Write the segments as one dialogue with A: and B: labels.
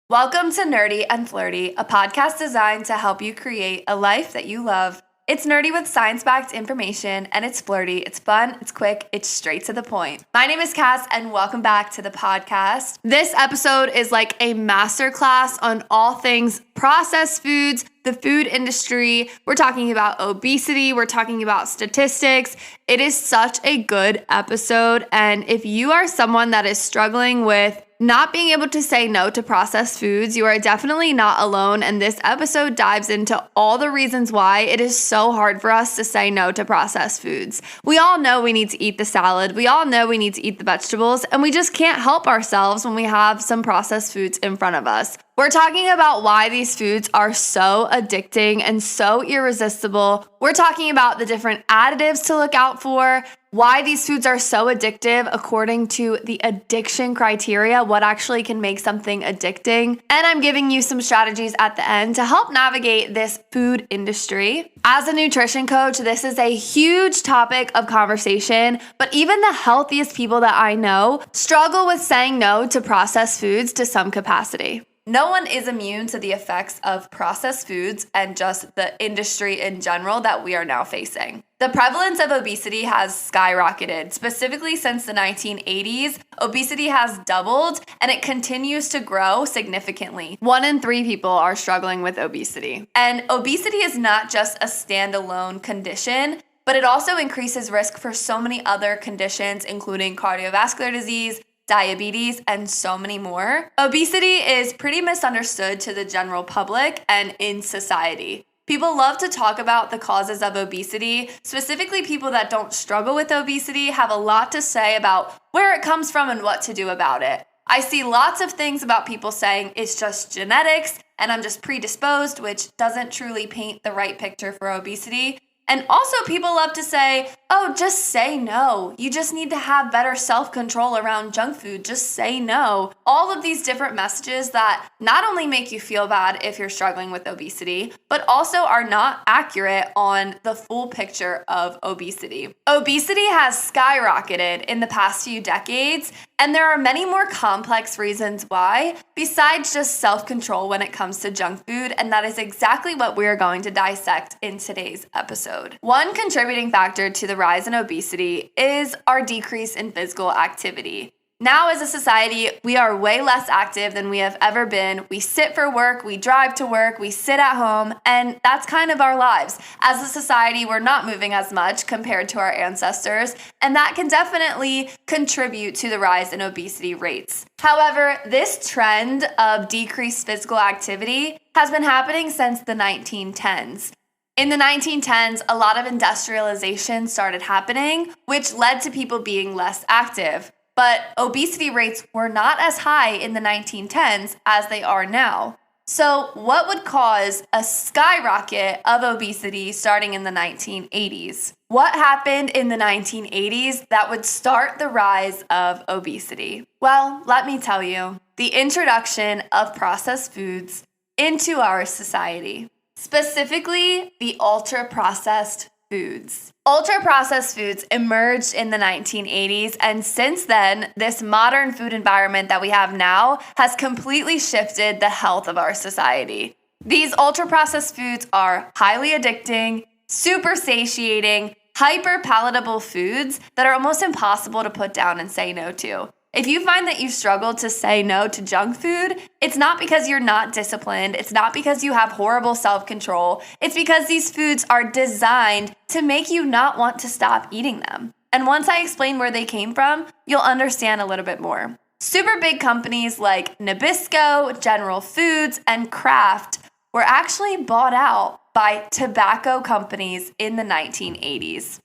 A: Welcome to Nerdy and Flirty, a podcast designed to help you create a life that you love. It's nerdy with science-backed information, and it's flirty. It's fun, it's quick, it's straight to the point. My name is Cass, and welcome back to the podcast. This episode is like a masterclass on all things processed foods, the food industry. We're talking about obesity. We're talking about statistics. It is such a good episode, and if you are someone that is struggling with not being able to say no to processed foods, you are definitely not alone, and this episode dives into all the reasons why it is so hard for us to say no to processed foods. We all know we need to eat the salad, we all know we need to eat the vegetables, and we just can't help ourselves when we have some processed foods in front of us. We're talking about why these foods are so addicting and so irresistible. We're talking about the different additives to look out for, why these foods are so addictive according to the addiction criteria, what actually can make something addicting. And I'm giving you some strategies at the end to help navigate this food industry. As a nutrition coach, this is a huge topic of conversation, but even the healthiest people that I know struggle with saying no to processed foods to some capacity. No one is immune to the effects of processed foods and just the industry in general that we are now facing. The prevalence of obesity has skyrocketed. Specifically since the 1980s, obesity has doubled and it continues to grow significantly. 1 in 3 people are struggling with obesity. And obesity is not just a standalone condition, but it also increases risk for so many other conditions, including cardiovascular disease, diabetes, and so many more. Obesity is pretty misunderstood to the general public and in society. People love to talk about the causes of obesity. Specifically, people that don't struggle with obesity have a lot to say about where it comes from and what to do about it. I see lots of things about people saying it's just genetics and I'm just predisposed, which doesn't truly paint the right picture for obesity. And also people love to say, oh, just say no. You just need to have better self-control around junk food. Just say no. All of these different messages that not only make you feel bad if you're struggling with obesity, but also are not accurate on the full picture of obesity. Obesity has skyrocketed in the past few decades, and there are many more complex reasons why, besides just self-control when it comes to junk food, and that is exactly what we're going to dissect in today's episode. One contributing factor to the rise in obesity is our decrease in physical activity. Now, as a society, we are way less active than we have ever been. We sit for work, we drive to work, we sit at home, and that's kind of our lives. As a society, we're not moving as much compared to our ancestors, and that can definitely contribute to the rise in obesity rates. However, this trend of decreased physical activity has been happening since the 1910s. In the 1910s, a lot of industrialization started happening, which led to people being less active. But obesity rates were not as high in the 1910s as they are now. So what would cause a skyrocket of obesity starting in the 1980s? What happened in the 1980s that would start the rise of obesity? Well, let me tell you, the introduction of processed foods into our society. Specifically, the ultra-processed foods. Ultra-processed foods emerged in the 1980s, and since then, this modern food environment that we have now has completely shifted the health of our society. These ultra-processed foods are highly addicting, super satiating, hyper-palatable foods that are almost impossible to put down and say no to. If you find that you struggle to say no to junk food, it's not because you're not disciplined. It's not because you have horrible self-control. It's because these foods are designed to make you not want to stop eating them. And once I explain where they came from, you'll understand a little bit more. Super big companies like Nabisco, General Foods, and Kraft were actually bought out by tobacco companies in the 1980s.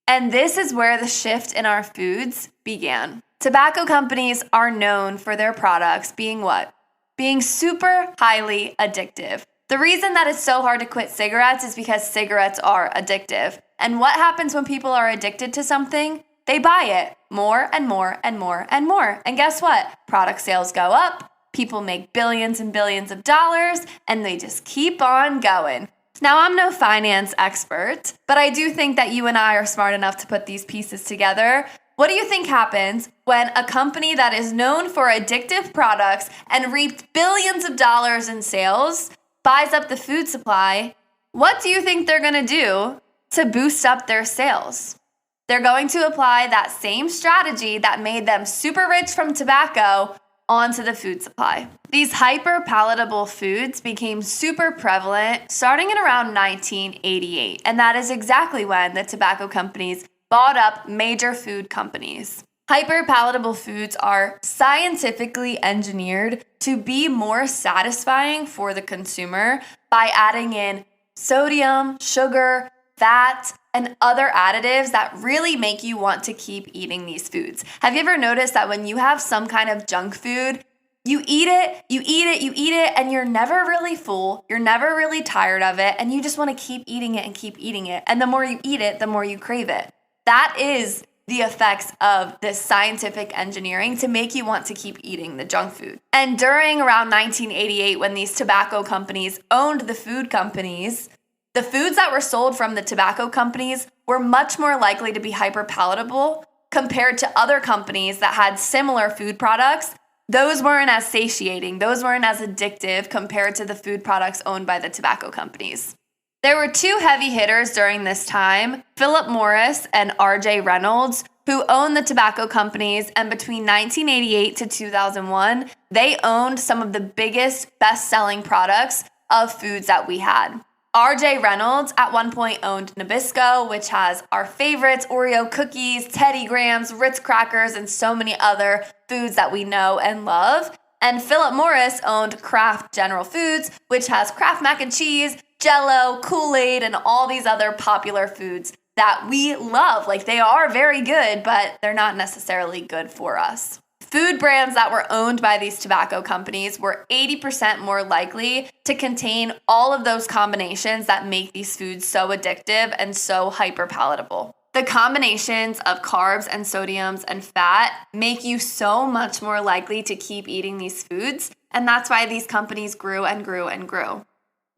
A: And this is where the shift in our foods began. Tobacco companies are known for their products being what? Being super highly addictive. The reason that it's so hard to quit cigarettes is because cigarettes are addictive. And what happens when people are addicted to something? They buy it more and more and more and more. And guess what? Product sales go up, people make billions and billions of dollars, and they just keep on going. Now, I'm no finance expert, but I do think that you and I are smart enough to put these pieces together. What do you think happens when a company that is known for addictive products and reaped billions of dollars in sales buys up the food supply? What do you think they're going to do to boost up their sales? They're going to apply that same strategy that made them super rich from tobacco onto the food supply. These hyper-palatable foods became super prevalent starting in around 1988, and that is exactly when the tobacco companies bought up major food companies. Hyper-palatable foods are scientifically engineered to be more satisfying for the consumer by adding in sodium, sugar, fat, and other additives that really make you want to keep eating these foods. Have you ever noticed that when you have some kind of junk food, you eat it, and you're never really full, you're never really tired of it, and you just want to keep eating it and keep eating it. And the more you eat it, the more you crave it. That is the effects of this scientific engineering to make you want to keep eating the junk food. And during around 1988, when these tobacco companies owned the food companies, the foods that were sold from the tobacco companies were much more likely to be hyperpalatable compared to other companies that had similar food products. Those weren't as satiating, those weren't as addictive compared to the food products owned by the tobacco companies. There were two heavy hitters during this time, Philip Morris and R.J. Reynolds, who owned the tobacco companies, and between 1988 to 2001, they owned some of the biggest best-selling products of foods that we had. R.J. Reynolds at one point owned Nabisco, which has our favorites, Oreo cookies, Teddy Grahams, Ritz crackers, and so many other foods that we know and love. And Philip Morris owned Kraft General Foods, which has Kraft mac and cheese, Jell-O, Kool-Aid, and all these other popular foods that we love. Like, they are very good, but they're not necessarily good for us. Food brands that were owned by these tobacco companies were 80% more likely to contain all of those combinations that make these foods so addictive and so hyper-palatable. The combinations of carbs and sodiums and fat make you so much more likely to keep eating these foods, and that's why these companies grew and grew and grew.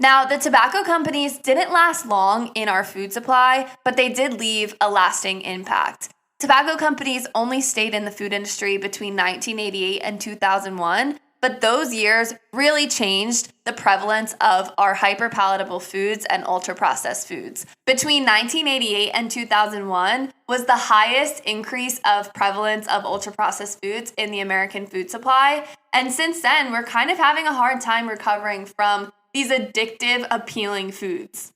A: Now, the tobacco companies didn't last long in our food supply, but they did leave a lasting impact. Tobacco companies only stayed in the food industry between 1988 and 2001, but those years really changed the prevalence of our hyperpalatable foods and ultra-processed foods. Between 1988 and 2001 was the highest increase of prevalence of ultra-processed foods in the American food supply, and since then, we're kind of having a hard time recovering from these addictive, appealing foods.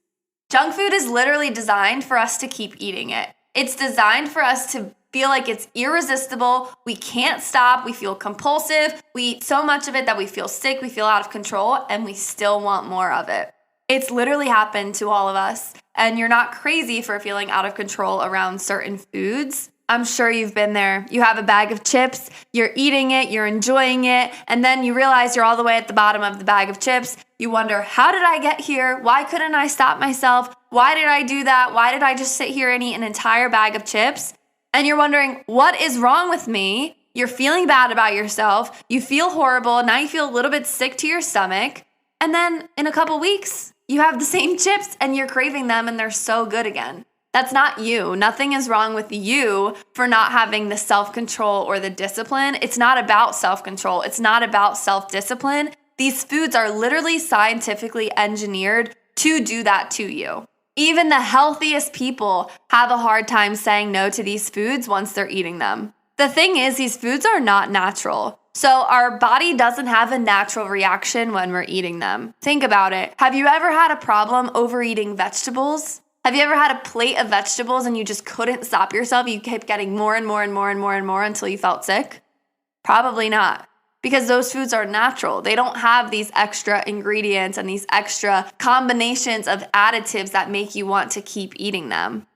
A: Junk food is literally designed for us to keep eating it. It's designed for us to feel like it's irresistible. We can't stop. We feel compulsive. We eat so much of it that we feel sick, we feel out of control, and we still want more of it. It's literally happened to all of us. And you're not crazy for feeling out of control around certain foods. I'm sure you've been there. You have a bag of chips, you're eating it, you're enjoying it, and then you realize you're all the way at the bottom of the bag of chips. You wonder, how did I get here? Why couldn't I stop myself? Why did I do that? Why did I just sit here and eat an entire bag of chips? And you're wondering, what is wrong with me? You're feeling bad about yourself. You feel horrible. Now you feel a little bit sick to your stomach. And then in a couple weeks, you have the same chips and you're craving them and they're so good again. That's not you. Nothing is wrong with you for not having the self-control or the discipline. It's not about self-control. It's not about self-discipline. These foods are literally scientifically engineered to do that to you. Even the healthiest people have a hard time saying no to these foods once they're eating them. The thing is, these foods are not natural. So our body doesn't have a natural reaction when we're eating them. Think about it. Have you ever had a problem overeating vegetables? Have you ever had a plate of vegetables and you just couldn't stop yourself? You kept getting more and more and more and more and more until you felt sick? Probably not. Because those foods are natural. They don't have these extra ingredients and these extra combinations of additives that make you want to keep eating them.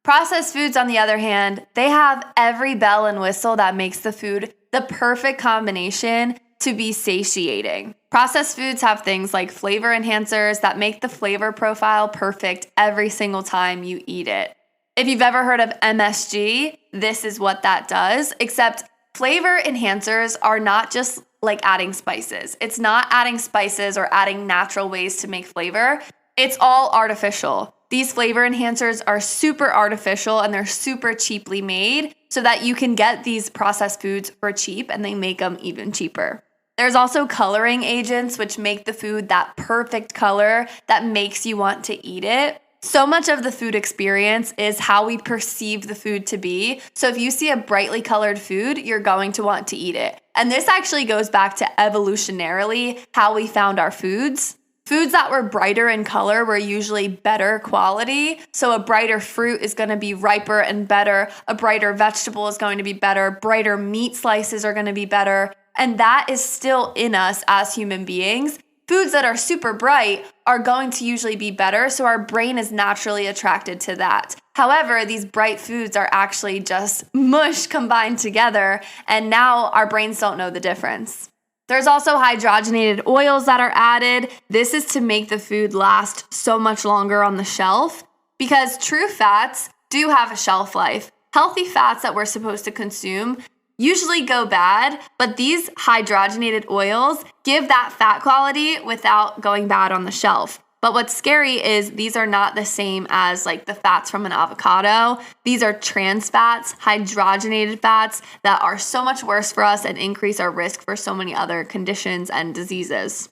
A: Processed foods, on the other hand, they have every bell and whistle that makes the food the perfect combination to be satiating. Processed foods have things like flavor enhancers that make the flavor profile perfect every single time you eat it. If you've ever heard of MSG, this is what that does, except flavor enhancers are not just like adding spices. It's not adding spices or adding natural ways to make flavor. It's all artificial. These flavor enhancers are super artificial and they're super cheaply made so that you can get these processed foods for cheap, and they make them even cheaper. There's also coloring agents which make the food that perfect color that makes you want to eat it. So much of the food experience is how we perceive the food to be. So if you see a brightly colored food, you're going to want to eat it. And this actually goes back to evolutionarily how we found our foods. Foods that were brighter in color were usually better quality. So a brighter fruit is going to be riper and better. A brighter vegetable is going to be better. Brighter meat slices are going to be better. And that is still in us as human beings. Foods that are super bright are going to usually be better, so our brain is naturally attracted to that. However, these bright foods are actually just mush combined together, and now our brains don't know the difference. There's also hydrogenated oils that are added. This is to make the food last so much longer on the shelf, because true fats do have a shelf life. Healthy fats that we're supposed to consume usually go bad, but these hydrogenated oils give that fat quality without going bad on the shelf. But what's scary is these are not the same as like the fats from an avocado. These are trans fats, hydrogenated fats that are so much worse for us and increase our risk for so many other conditions and diseases.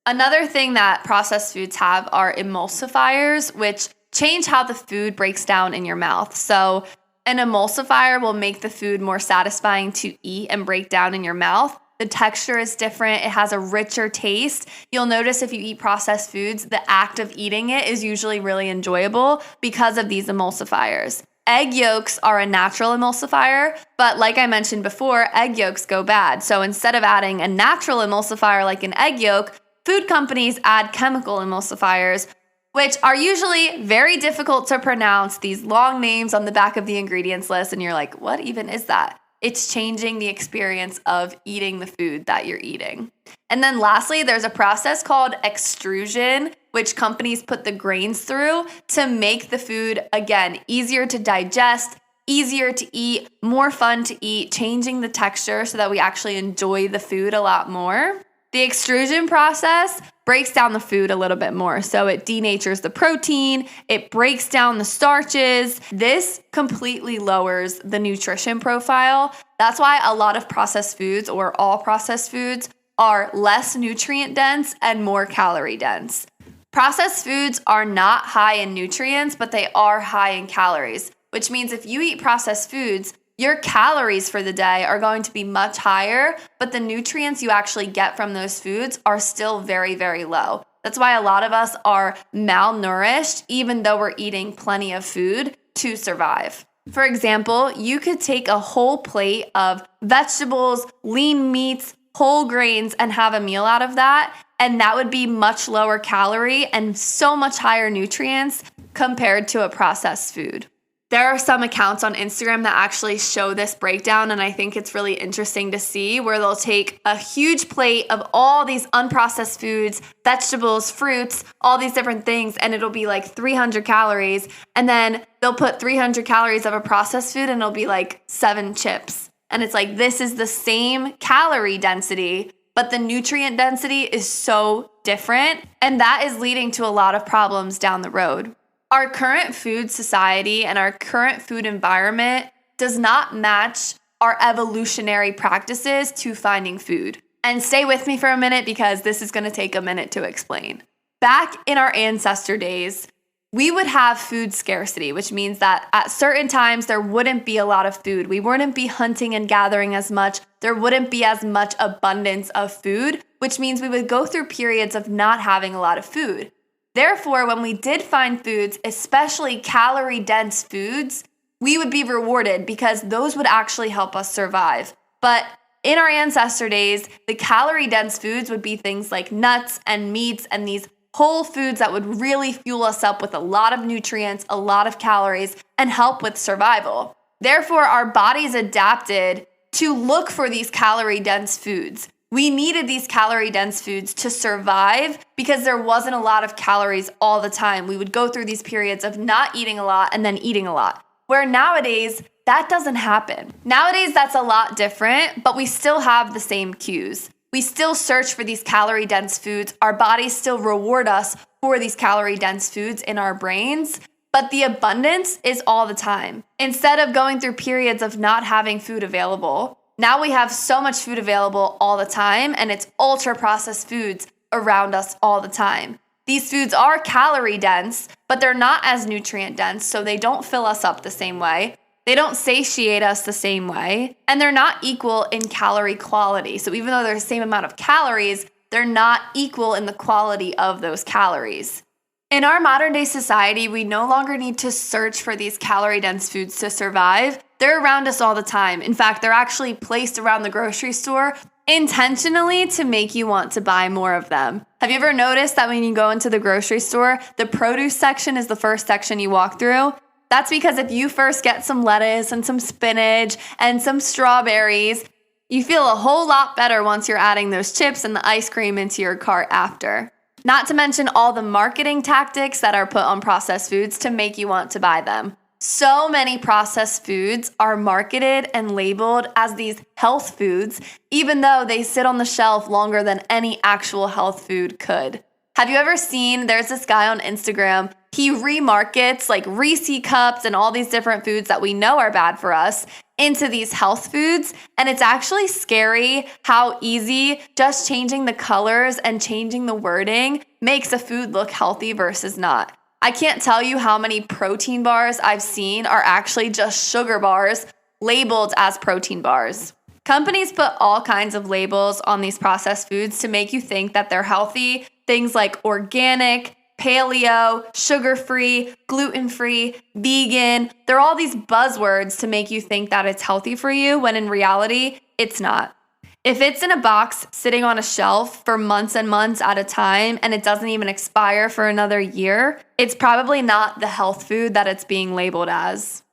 A: Another thing that processed foods have are emulsifiers, which change how the food breaks down in your mouth. So an emulsifier will make the food more satisfying to eat and break down in your mouth. The texture is different. It has a richer taste. You'll notice if you eat processed foods, the act of eating it is usually really enjoyable because of these emulsifiers. Egg yolks are a natural emulsifier, but like I mentioned before, egg yolks go bad. So instead of adding a natural emulsifier like an egg yolk, food companies add chemical emulsifiers, which are usually very difficult to pronounce, these long names on the back of the ingredients list, and you're like, what even is that? It's changing the experience of eating the food that you're eating. And then lastly, there's a process called extrusion, which companies put the grains through to make the food, again, easier to digest, easier to eat, more fun to eat, changing the texture so that we actually enjoy the food a lot more. The extrusion process breaks down the food a little bit more. So it denatures the protein, it breaks down the starches. This completely lowers the nutrition profile. That's why a lot of processed foods, or all processed foods, are less nutrient dense and more calorie dense. Processed foods are not high in nutrients, but they are high in calories, which means if you eat processed foods, your calories for the day are going to be much higher, but the nutrients you actually get from those foods are still very, very low. That's why a lot of us are malnourished, even though we're eating plenty of food to survive. For example, you could take a whole plate of vegetables, lean meats, whole grains, and have a meal out of that, and that would be much lower calorie and so much higher nutrients compared to a processed food. There are some accounts on Instagram that actually show this breakdown, and I think it's really interesting to see, where they'll take a huge plate of all these unprocessed foods, vegetables, fruits, all these different things, and it'll be like 300 calories, and then they'll put 300 calories of a processed food and it'll be like 7 chips. And it's like, this is the same calorie density, but the nutrient density is so different, and that is leading to a lot of problems down the road. Our current food society and our current food environment does not match our evolutionary practices to finding food. And stay with me for a minute, because this is going to take a minute to explain. Back in our ancestor days, we would have food scarcity, which means that at certain times there wouldn't be a lot of food. We wouldn't be hunting and gathering as much. There wouldn't be as much abundance of food, which means we would go through periods of not having a lot of food. Therefore, when we did find foods, especially calorie-dense foods, we would be rewarded because those would actually help us survive. But in our ancestor days, the calorie-dense foods would be things like nuts and meats and these whole foods that would really fuel us up with a lot of nutrients, a lot of calories, and help with survival. Therefore, our bodies adapted to look for these calorie-dense foods. We needed these calorie-dense foods to survive because there wasn't a lot of calories all the time. We would go through these periods of not eating a lot and then eating a lot. Where nowadays, that doesn't happen. Nowadays, that's a lot different, but we still have the same cues. We still search for these calorie-dense foods. Our bodies still reward us for these calorie-dense foods in our brains, but the abundance is all the time. Instead of going through periods of not having food available, now we have so much food available all the time, and it's ultra-processed foods around us all the time. These foods are calorie dense, but they're not as nutrient dense, so they don't fill us up the same way. They don't satiate us the same way, and they're not equal in calorie quality. So even though they're the same amount of calories, they're not equal in the quality of those calories. In our modern day society, we no longer need to search for these calorie dense foods to survive. They're around us all the time. In fact, they're actually placed around the grocery store intentionally to make you want to buy more of them. Have you ever noticed that when you go into the grocery store, the produce section is the first section you walk through? That's because if you first get some lettuce and some spinach and some strawberries, you feel a whole lot better once you're adding those chips and the ice cream into your cart after. Not to mention all the marketing tactics that are put on processed foods to make you want to buy them. So many processed foods are marketed and labeled as these health foods, even though they sit on the shelf longer than any actual health food could. Have you ever seen, there's this guy on Instagram, he remarkets like Reese cups and all these different foods that we know are bad for us into these health foods. And it's actually scary how easy just changing the colors and changing the wording makes a food look healthy versus not. I can't tell you how many protein bars I've seen are actually just sugar bars labeled as protein bars. Companies put all kinds of labels on these processed foods to make you think that they're healthy. Things like organic, paleo, sugar-free, gluten-free, vegan. They're all these buzzwords to make you think that it's healthy for you when in reality, it's not. If it's in a box sitting on a shelf for months and months at a time and it doesn't even expire for another year, it's probably not the health food that it's being labeled as.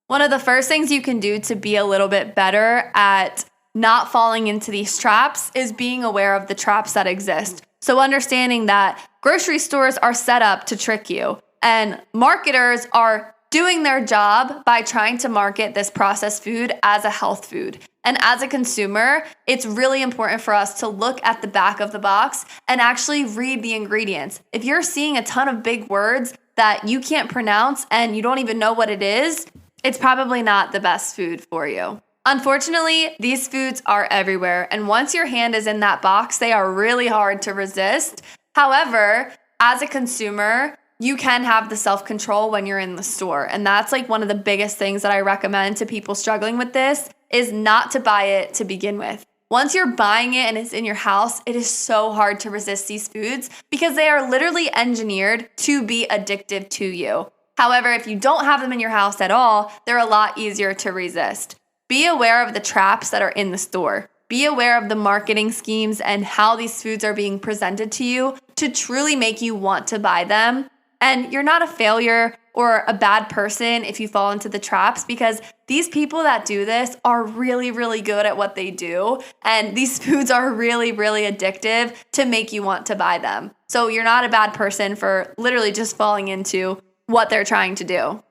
A: One of the first things you can do to be a little bit better at not falling into these traps is being aware of the traps that exist. So understanding that grocery stores are set up to trick you and marketers are doing their job by trying to market this processed food as a health food. And as a consumer, it's really important for us to look at the back of the box and actually read the ingredients. If you're seeing a ton of big words that you can't pronounce and you don't even know what it is, it's probably not the best food for you. Unfortunately, these foods are everywhere, and once your hand is in that box, they are really hard to resist. However, as a consumer, you can have the self-control when you're in the store, and that's like one of the biggest things that I recommend to people struggling with this is not to buy it to begin with. Once you're buying it and it's in your house, it is so hard to resist these foods because they are literally engineered to be addictive to you. However, if you don't have them in your house at all, they're a lot easier to resist. Be aware of the traps that are in the store. Be aware of the marketing schemes and how these foods are being presented to you to truly make you want to buy them. And you're not a failure or a bad person if you fall into the traps because these people that do this are really, really good at what they do. And these foods are really, really addictive to make you want to buy them. So you're not a bad person for literally just falling into what they're trying to do.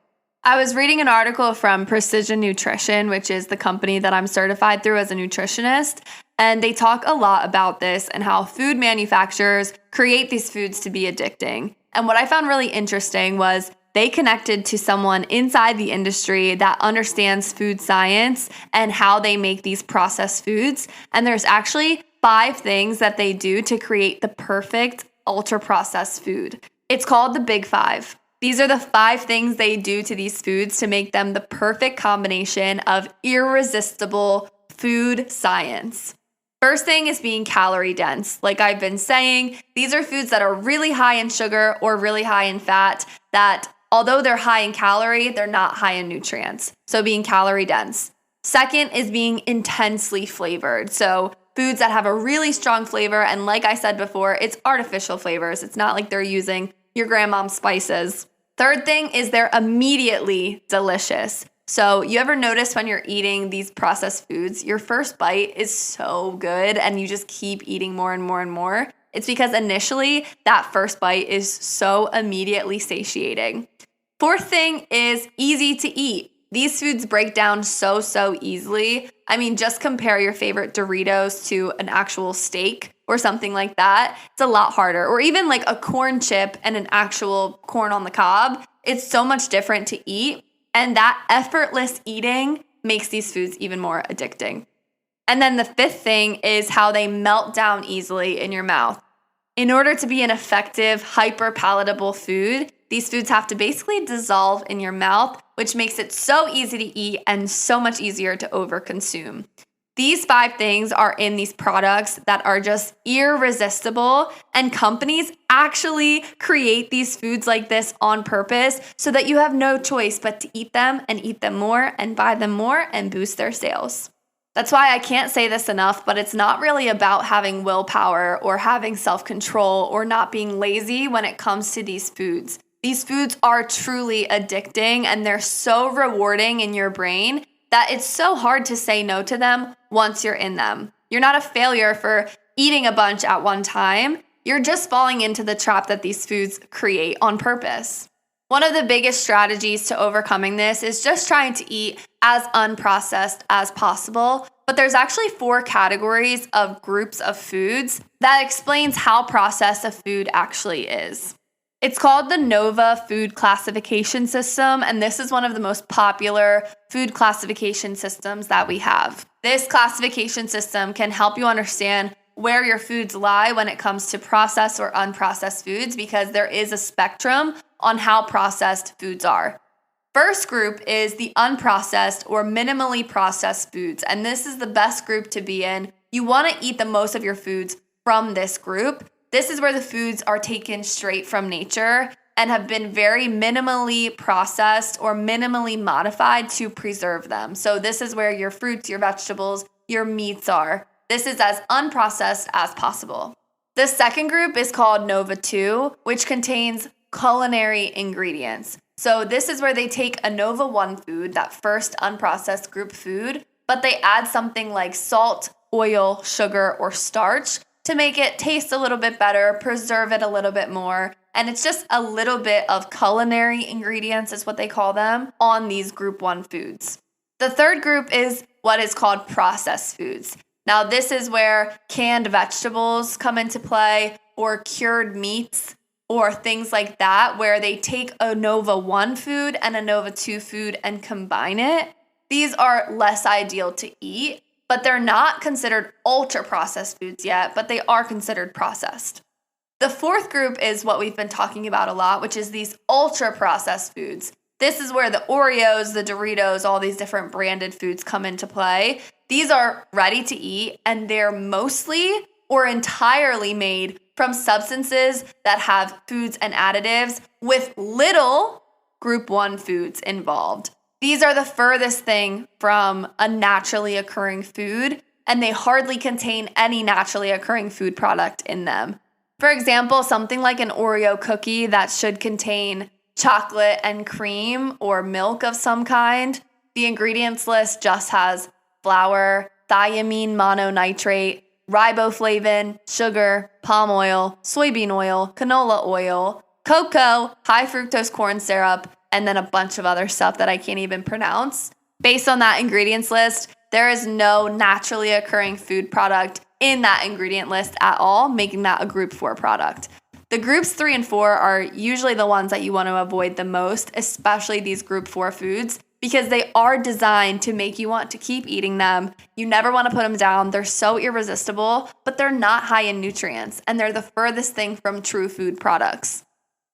A: I was reading an article from Precision Nutrition, which is the company that I'm certified through as a nutritionist, and they talk a lot about this and how food manufacturers create these foods to be addicting. And what I found really interesting was they connected to someone inside the industry that understands food science and how they make these processed foods. And there's actually 5 things that they do to create the perfect ultra-processed food. It's called the Big 5. These are the 5 things they do to these foods to make them the perfect combination of irresistible food science. First thing is being calorie dense. Like I've been saying, these are foods that are really high in sugar or really high in fat that although they're high in calorie, they're not high in nutrients. So being calorie dense. Second is being intensely flavored. So foods that have a really strong flavor. And like I said before, it's artificial flavors. It's not like they're using your grandmom's spices. Third thing is they're immediately delicious. So you ever notice when you're eating these processed foods, your first bite is so good and you just keep eating more and more and more? It's because initially that first bite is so immediately satiating. Fourth thing is easy to eat. These foods break down so easily. I mean, just compare your favorite Doritos to an actual steak or something like that. It's a lot harder. Or even like a corn chip and an actual corn on the cob. It's so much different to eat. And that effortless eating makes these foods even more addicting. And then the fifth thing is how they melt down easily in your mouth. In order to be an effective, hyper-palatable food, these foods have to basically dissolve in your mouth, which makes it so easy to eat and so much easier to overconsume. These 5 things are in these products that are just irresistible, and companies actually create these foods like this on purpose so that you have no choice but to eat them and eat them more and buy them more and boost their sales. That's why I can't say this enough, but it's not really about having willpower or having self-control or not being lazy when it comes to these foods. These foods are truly addicting and they're so rewarding in your brain that it's so hard to say no to them once you're in them. You're not a failure for eating a bunch at one time. You're just falling into the trap that these foods create on purpose. One of the biggest strategies to overcoming this is just trying to eat as unprocessed as possible. But there's actually 4 categories of groups of foods that explains how processed a food actually is. It's called the NOVA food classification system, and this is one of the most popular food classification systems that we have. This classification system can help you understand where your foods lie when it comes to processed or unprocessed foods because there is a spectrum on how processed foods are. First group is the unprocessed or minimally processed foods, and this is the best group to be in. You want to eat the most of your foods from this group. This is where the foods are taken straight from nature and have been very minimally processed or minimally modified to preserve them. So this is where your fruits, your vegetables, your meats are. This is as unprocessed as possible. The second group is called Nova 2, which contains culinary ingredients. So this is where they take a Nova 1 food, that first unprocessed group food, but they add something like salt, oil, sugar, or starch to make it taste a little bit better, preserve it a little bit more. And it's just a little bit of culinary ingredients is what they call them on these group 1 foods. The third group is what is called processed foods. Now this is where canned vegetables come into play or cured meats or things like that where they take a Nova 1 food and a Nova 2 food and combine it. These are less ideal to eat, but they're not considered ultra processed foods yet, but they are considered processed. The fourth group is what we've been talking about a lot, which is these ultra processed foods. This is where the Oreos, the Doritos, all these different branded foods come into play. These are ready to eat and they're mostly or entirely made from substances that have foods and additives with little group 1 foods involved. These are the furthest thing from a naturally occurring food, and they hardly contain any naturally occurring food product in them. For example, something like an Oreo cookie that should contain chocolate and cream or milk of some kind, the ingredients list just has flour, thiamine mononitrate, riboflavin, sugar, palm oil, soybean oil, canola oil, cocoa, high fructose corn syrup, and then a bunch of other stuff that I can't even pronounce. Based on that ingredients list, there is no naturally occurring food product in that ingredient list at all, making that a group 4 product. The groups 3 and 4 are usually the ones that you want to avoid the most, especially these group 4 foods, because they are designed to make you want to keep eating them. You never want to put them down. They're so irresistible, but they're not high in nutrients, and they're the furthest thing from true food products.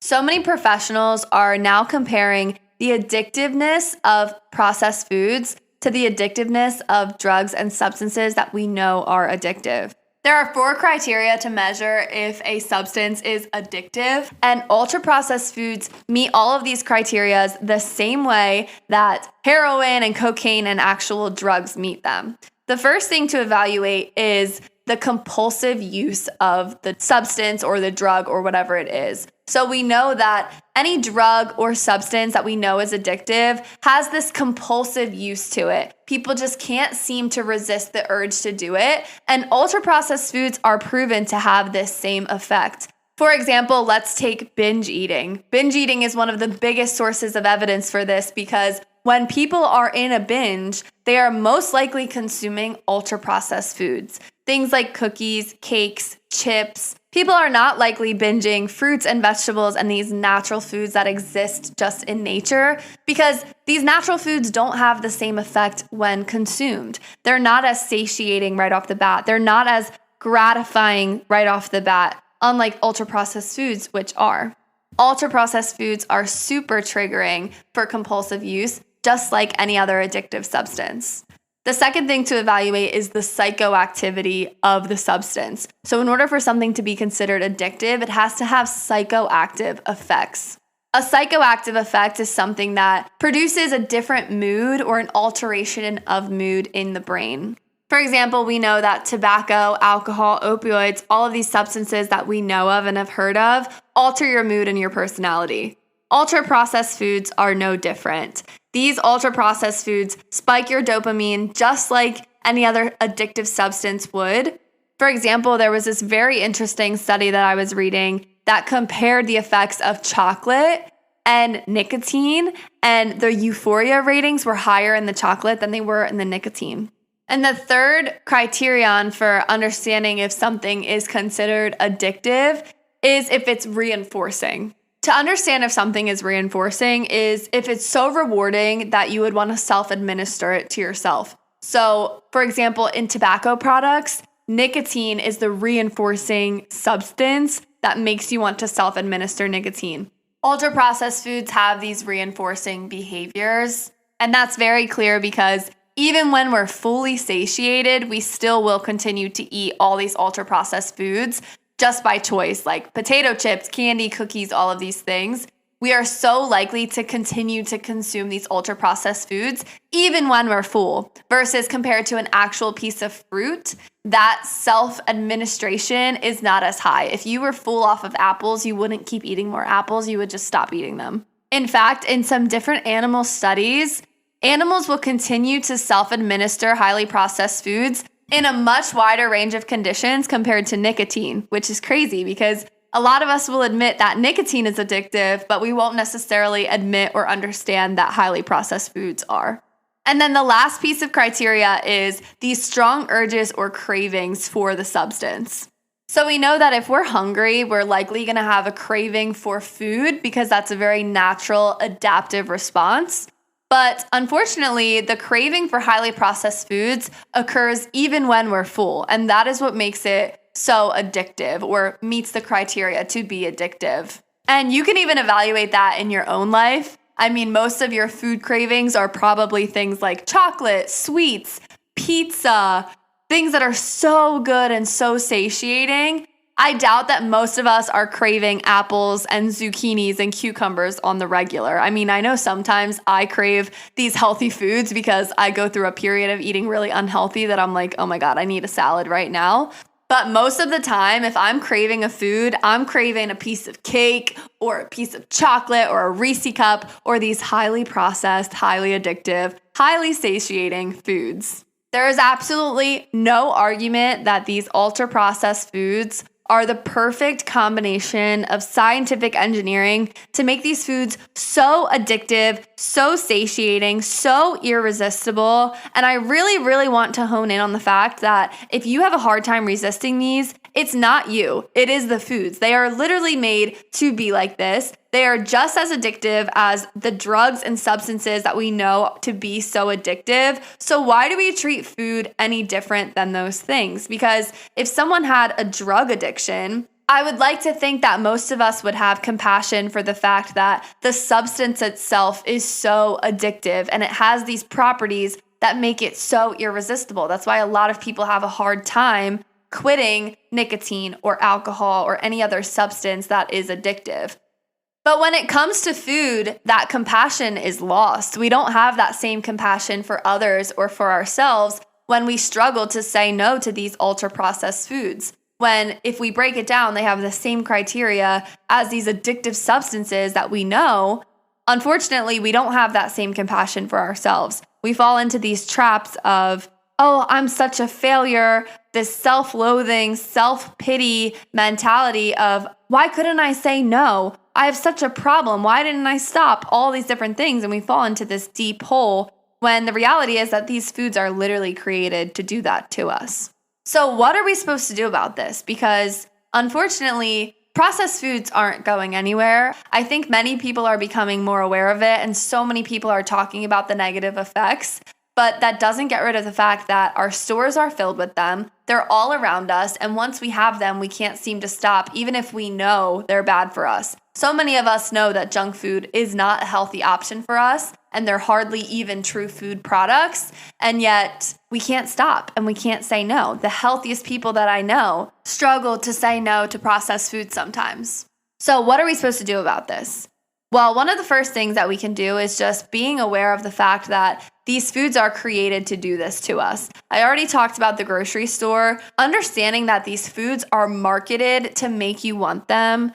A: So many professionals are now comparing the addictiveness of processed foods to the addictiveness of drugs and substances that we know are addictive. There are 4 criteria to measure if a substance is addictive, and ultra-processed foods meet all of these criteria the same way that heroin and cocaine and actual drugs meet them. The first thing to evaluate is the compulsive use of the substance or the drug or whatever it is. So we know that any drug or substance that we know is addictive has this compulsive use to it. People just can't seem to resist the urge to do it. And ultra-processed foods are proven to have this same effect. For example, let's take binge eating. Binge eating is one of the biggest sources of evidence for this because when people are in a binge, they are most likely consuming ultra-processed foods. Things like cookies, cakes, chips. People are not likely binging fruits and vegetables and these natural foods that exist just in nature because these natural foods don't have the same effect when consumed. They're not as satiating right off the bat. They're not as gratifying right off the bat, unlike ultra-processed foods, which are. Ultra-processed foods are super triggering for compulsive use, just like any other addictive substance. The second thing to evaluate is the psychoactivity of the substance. So in order for something to be considered addictive, it has to have psychoactive effects. A psychoactive effect is something that produces a different mood or an alteration of mood in the brain. For example, we know that tobacco, alcohol, opioids, all of these substances that we know of and have heard of alter your mood and your personality. Ultra-processed foods are no different. These ultra-processed foods spike your dopamine just like any other addictive substance would. For example, there was this very interesting study that I was reading that compared the effects of chocolate and nicotine, and the euphoria ratings were higher in the chocolate than they were in the nicotine. And the third criterion for understanding if something is considered addictive is if it's reinforcing. To understand if something is reinforcing is if it's so rewarding that you would want to self-administer it to yourself. So, for example, in tobacco products, nicotine is the reinforcing substance that makes you want to self-administer nicotine. Ultra-processed foods have these reinforcing behaviors, and that's very clear because even when we're fully satiated, we still will continue to eat all these ultra-processed foods just by choice, like potato chips, candy, cookies, all of these things. We are so likely to continue to consume these ultra-processed foods even when we're full, versus compared to an actual piece of fruit, that self-administration is not as high. If you were full off of apples, you wouldn't keep eating more apples, you would just stop eating them. In fact, in some different animal studies, animals will continue to self-administer highly processed foods in a much wider range of conditions compared to nicotine, which is crazy because a lot of us will admit that nicotine is addictive, but we won't necessarily admit or understand that highly processed foods are. And then the last piece of criteria is these strong urges or cravings for the substance. So we know that if we're hungry, we're likely going to have a craving for food because that's a very natural adaptive response. But unfortunately, the craving for highly processed foods occurs even when we're full, and that is what makes it so addictive or meets the criteria to be addictive. And you can even evaluate that in your own life. I mean, most of your food cravings are probably things like chocolate, sweets, pizza, things that are so good and so satiating. I doubt that most of us are craving apples and zucchinis and cucumbers on the regular. I mean, I know sometimes I crave these healthy foods because I go through a period of eating really unhealthy that I'm like, oh my God, I need a salad right now. But most of the time, if I'm craving a food, I'm craving a piece of cake or a piece of chocolate or a Reese cup or these highly processed, highly addictive, highly satiating foods. There is absolutely no argument that these ultra-processed foods are the perfect combination of scientific engineering to make these foods so addictive, so satiating, so irresistible. And I really, really want to hone in on the fact that if you have a hard time resisting these, it's not you. It is the foods. They are literally made to be like this. They are just as addictive as the drugs and substances that we know to be so addictive. So why do we treat food any different than those things? Because if someone had a drug addiction, I would like to think that most of us would have compassion for the fact that the substance itself is so addictive and it has these properties that make it so irresistible. That's why a lot of people have a hard time quitting nicotine or alcohol or any other substance that is addictive. But when it comes to food, that compassion is lost. We don't have that same compassion for others or for ourselves when we struggle to say no to these ultra-processed foods. When, if we break it down, they have the same criteria as these addictive substances that we know. Unfortunately, we don't have that same compassion for ourselves. We fall into these traps of, oh, I'm such a failure, this self-loathing, self-pity mentality of, why couldn't I say no? I have such a problem. Why didn't I stop? All these different things. And we fall into this deep hole when the reality is that these foods are literally created to do that to us. So what are we supposed to do about this? Because unfortunately, processed foods aren't going anywhere. I think many people are becoming more aware of it, and so many people are talking about the negative effects. But that doesn't get rid of the fact that our stores are filled with them. They're all around us. And once we have them, we can't seem to stop, even if we know they're bad for us. So many of us know that junk food is not a healthy option for us, and they're hardly even true food products. And yet we can't stop and we can't say no. The healthiest people that I know struggle to say no to processed food sometimes. So what are we supposed to do about this? Well, one of the first things that we can do is just being aware of the fact that these foods are created to do this to us. I already talked about the grocery store. Understanding that these foods are marketed to make you want them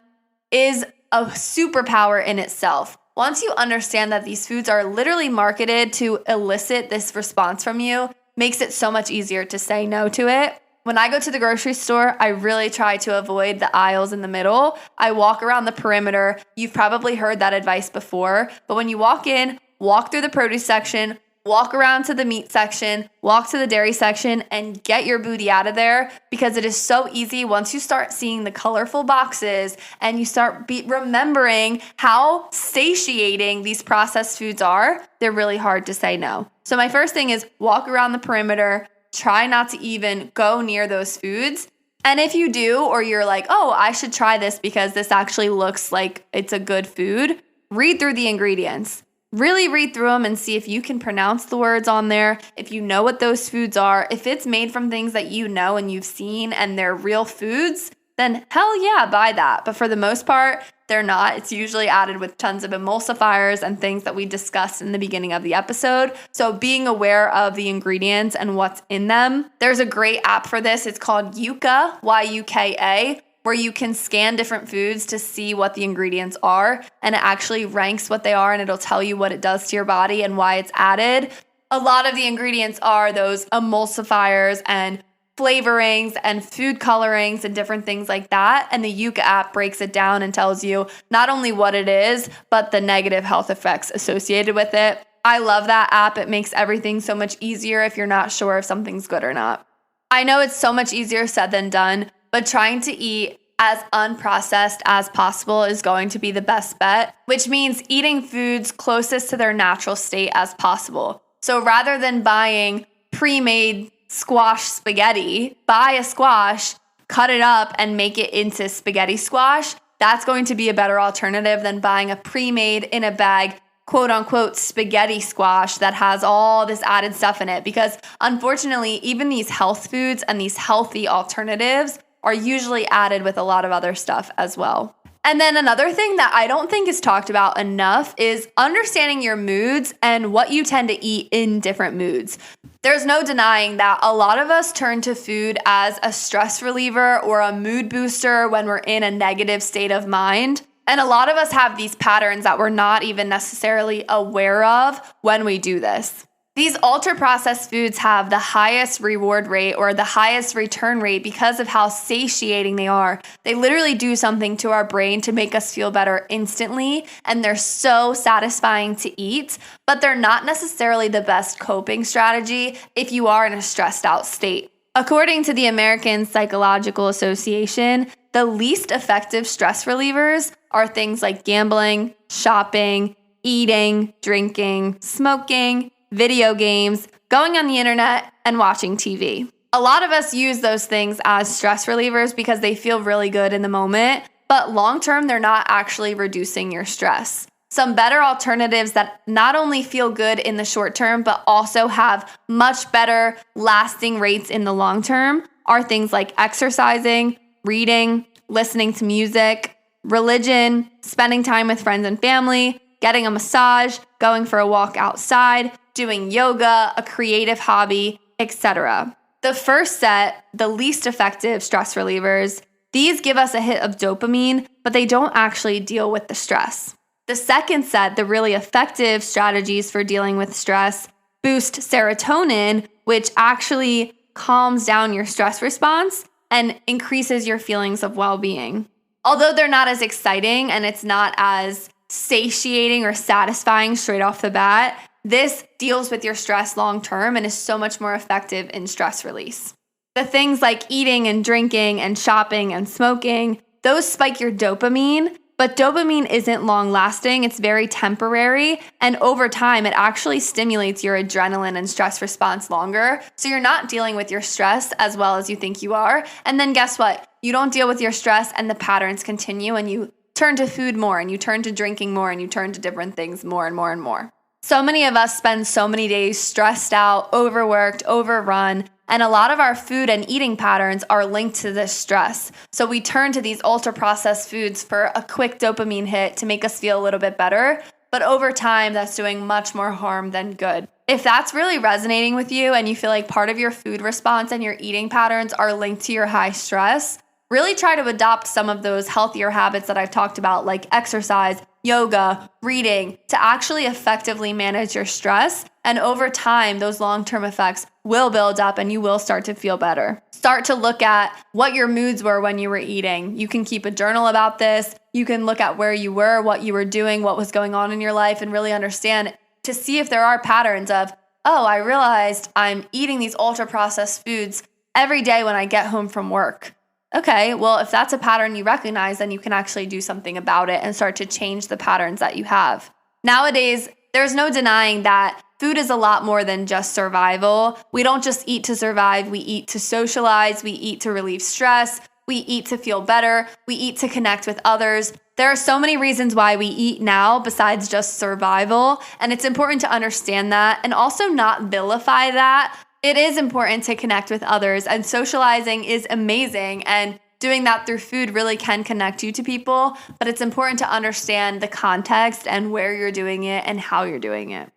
A: is a superpower in itself. Once you understand that these foods are literally marketed to elicit this response from you, makes it so much easier to say no to it. When I go to the grocery store, I really try to avoid the aisles in the middle. I walk around the perimeter. You've probably heard that advice before, but when you walk in, walk through the produce section, walk around to the meat section, walk to the dairy section, and get your booty out of there, because it is so easy once you start seeing the colorful boxes and you start remembering how satiating these processed foods are, they're really hard to say no. So my first thing is walk around the perimeter. Try not to even go near those foods. And if you do, or you're like, oh, I should try this because this actually looks like it's a good food, read through the ingredients. Really read through them and see if you can pronounce the words on there, if you know what those foods are. If it's made from things that you know and you've seen and they're real foods, then hell yeah, buy that. But for the most part, they're not. It's usually added with tons of emulsifiers and things that we discussed in the beginning of the episode. So being aware of the ingredients and what's in them. There's a great app for this. It's called Yuka, Y-U-K-A, where you can scan different foods to see what the ingredients are, and it actually ranks what they are, and it'll tell you what it does to your body and why it's added. A lot of the ingredients are those emulsifiers and flavorings and food colorings and different things like that. And the Yuka app breaks it down and tells you not only what it is, but the negative health effects associated with it. I love that app. It makes everything so much easier if you're not sure if something's good or not. I know it's so much easier said than done, but trying to eat as unprocessed as possible is going to be the best bet, which means eating foods closest to their natural state as possible. So rather than buying pre-made squash spaghetti, buy a squash, cut it up, and make it into spaghetti squash. That's going to be a better alternative than buying a pre-made in a bag, quote unquote, spaghetti squash that has all this added stuff in it. Because unfortunately, even these health foods and these healthy alternatives are usually added with a lot of other stuff as well. And then another thing that I don't think is talked about enough is understanding your moods and what you tend to eat in different moods. There's no denying that a lot of us turn to food as a stress reliever or a mood booster when we're in a negative state of mind. And a lot of us have these patterns that we're not even necessarily aware of when we do this. These ultra-processed foods have the highest reward rate or the highest return rate because of how satiating they are. They literally do something to our brain to make us feel better instantly, and they're so satisfying to eat, but they're not necessarily the best coping strategy if you are in a stressed out state. According to the American Psychological Association, the least effective stress relievers are things like gambling, shopping, eating, drinking, smoking, video games, going on the internet, and watching TV. A lot of us use those things as stress relievers because they feel really good in the moment, but long term, they're not actually reducing your stress. Some better alternatives that not only feel good in the short term, but also have much better lasting rates in the long term are things like exercising, reading, listening to music, religion, spending time with friends and family, getting a massage, going for a walk outside, doing yoga, a creative hobby, etc. The first set, the least effective stress relievers, these give us a hit of dopamine, but they don't actually deal with the stress. The second set, the really effective strategies for dealing with stress, boost serotonin, which actually calms down your stress response and increases your feelings of well-being. Although they're not as exciting and it's not as satiating or satisfying straight off the bat, this deals with your stress long-term and is so much more effective in stress release. The things like eating and drinking and shopping and smoking, those spike your dopamine, but dopamine isn't long-lasting. It's very temporary, and over time, it actually stimulates your adrenaline and stress response longer, so you're not dealing with your stress as well as you think you are. And then guess what? You don't deal with your stress, and the patterns continue, and you turn to food more, and you turn to drinking more, and you turn to different things more and more and more. So many of us spend so many days stressed out, overworked, overrun, and a lot of our food and eating patterns are linked to this stress. So we turn to these ultra-processed foods for a quick dopamine hit to make us feel a little bit better. But over time, that's doing much more harm than good. If that's really resonating with you and you feel like part of your food response and your eating patterns are linked to your high stress, really try to adopt some of those healthier habits that I've talked about, like exercise, yoga, reading, to actually effectively manage your stress. And over time, those long-term effects will build up and you will start to feel better. Start to look at what your moods were when you were eating. You can keep a journal about this. You can look at where you were, what you were doing, what was going on in your life, and really understand to see if there are patterns of, oh, I realized I'm eating these ultra-processed foods every day when I get home from work. Okay, well, if that's a pattern you recognize, then you can actually do something about it and start to change the patterns that you have. Nowadays, there's no denying that food is a lot more than just survival. We don't just eat to survive. We eat to socialize. We eat to relieve stress. We eat to feel better. We eat to connect with others. There are so many reasons why we eat now besides just survival, and it's important to understand that and also not vilify that. It is important to connect with others, and socializing is amazing, and doing that through food really can connect you to people, but it's important to understand the context and where you're doing it and how you're doing it.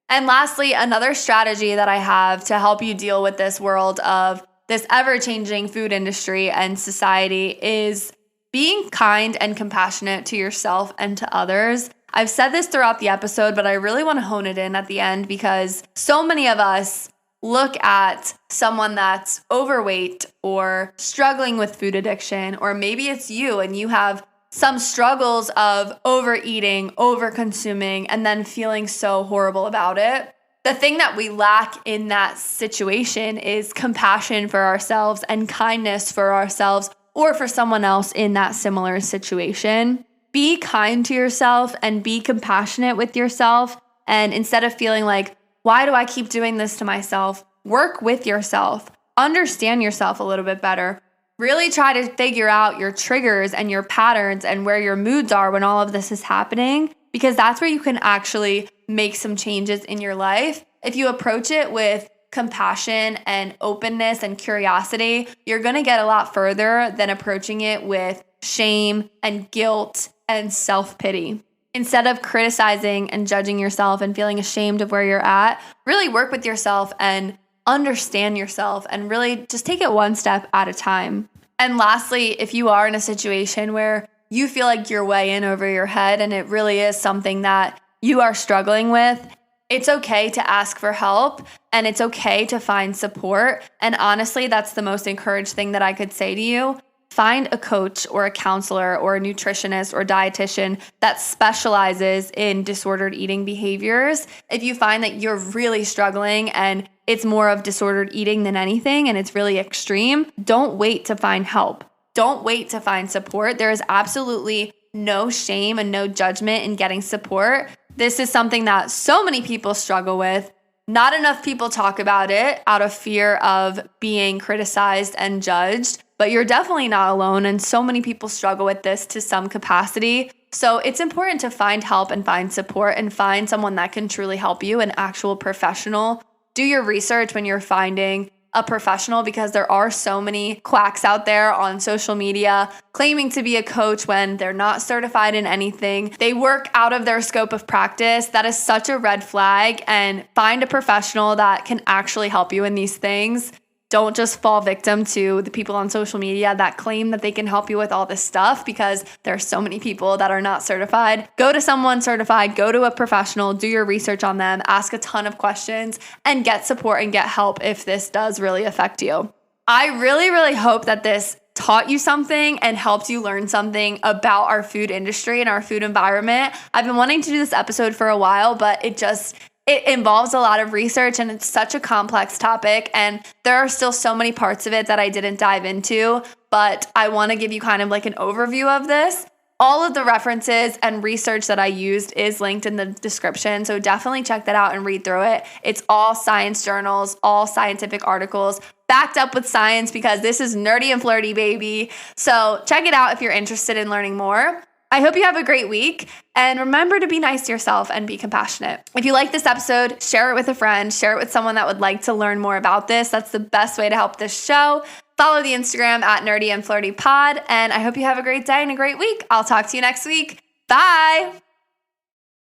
A: And lastly, another strategy that I have to help you deal with this world of this ever-changing food industry and society is being kind and compassionate to yourself and to others. I've said this throughout the episode, but I really want to hone it in at the end because so many of us look at someone that's overweight or struggling with food addiction, or maybe it's you and you have some struggles of overeating, overconsuming, and then feeling so horrible about it. The thing that we lack in that situation is compassion for ourselves and kindness for ourselves or for someone else in that similar situation. Be kind to yourself and be compassionate with yourself. And instead of feeling like, why do I keep doing this to myself? Work with yourself. Understand yourself a little bit better. Really try to figure out your triggers and your patterns and where your moods are when all of this is happening, because that's where you can actually make some changes in your life. If you approach it with compassion and openness and curiosity, you're going to get a lot further than approaching it with shame and guilt and self-pity. Instead of criticizing and judging yourself and feeling ashamed of where you're at, really work with yourself and understand yourself and really just take it one step at a time. And lastly, if you are in a situation where you feel like you're way in over your head and it really is something that you are struggling with, it's okay to ask for help and it's okay to find support. And honestly, that's the most encouraged thing that I could say to you. Find a coach or a counselor or a nutritionist or dietitian that specializes in disordered eating behaviors. If you find that you're really struggling and it's more of disordered eating than anything and it's really extreme, don't wait to find help. Don't wait to find support. There is absolutely no shame and no judgment in getting support. This is something that so many people struggle with. Not enough people talk about it out of fear of being criticized and judged. But you're definitely not alone, and so many people struggle with this to some capacity. So it's important to find help and find support and find someone that can truly help you, an actual professional. Do your research when you're finding a professional because there are so many quacks out there on social media claiming to be a coach when they're not certified in anything. They work out of their scope of practice. That is such a red flag, and find a professional that can actually help you in these things. Don't just fall victim to the people on social media that claim that they can help you with all this stuff, because there are so many people that are not certified. Go to someone certified, go to a professional, do your research on them, ask a ton of questions, and get support and get help if this does really affect you. I really, really hope that this taught you something and helped you learn something about our food industry and our food environment. I've been wanting to do this episode for a while, but it involves a lot of research and it's such a complex topic, and there are still so many parts of it that I didn't dive into, but I want to give you kind of like an overview of this. All of the references and research that I used is linked in the description, so definitely check that out and read through it. It's all science journals, all scientific articles, backed up with science, because this is nerdy and flirty, baby. So check it out if you're interested in learning more. I hope you have a great week, and remember to be nice to yourself and be compassionate. If you like this episode, share it with a friend, share it with someone that would like to learn more about this. That's the best way to help this show. Follow the Instagram at Nerdy and Flirty Pod, and I hope you have a great day and a great week. I'll talk to you next week. Bye.